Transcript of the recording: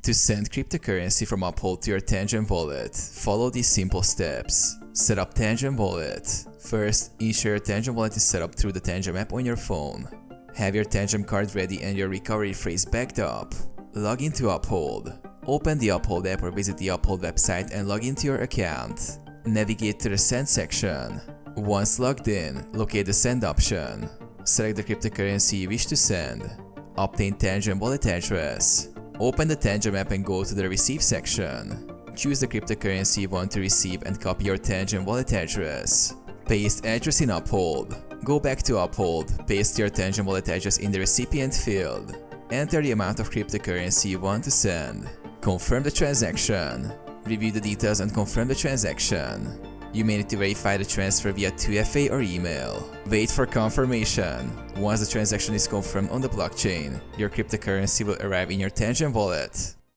To send cryptocurrency from Uphold to your Tangem wallet, follow these simple steps. Set up Tangem wallet. First, ensure your Tangem wallet is set up through the Tangem app on your phone. Have your Tangem card ready and your recovery phrase backed up. Log into Uphold. Open the Uphold app or visit the Uphold website and log into your account. Navigate to the Send section. Once logged in, locate the Send option. Select the cryptocurrency you wish to send. Obtain Tangem wallet address. Open the Tangem app and go to the Receive section. Choose the cryptocurrency you want to receive and copy your Tangem wallet address. Paste address in Uphold. Go back to Uphold, paste your Tangem wallet address in the recipient field. Enter the amount of cryptocurrency you want to send. Confirm the transaction. Review the details and confirm the transaction. You may need to verify the transfer via 2FA or email. Wait for confirmation. Once the transaction is confirmed on the blockchain, your cryptocurrency will arrive in your Tangem wallet.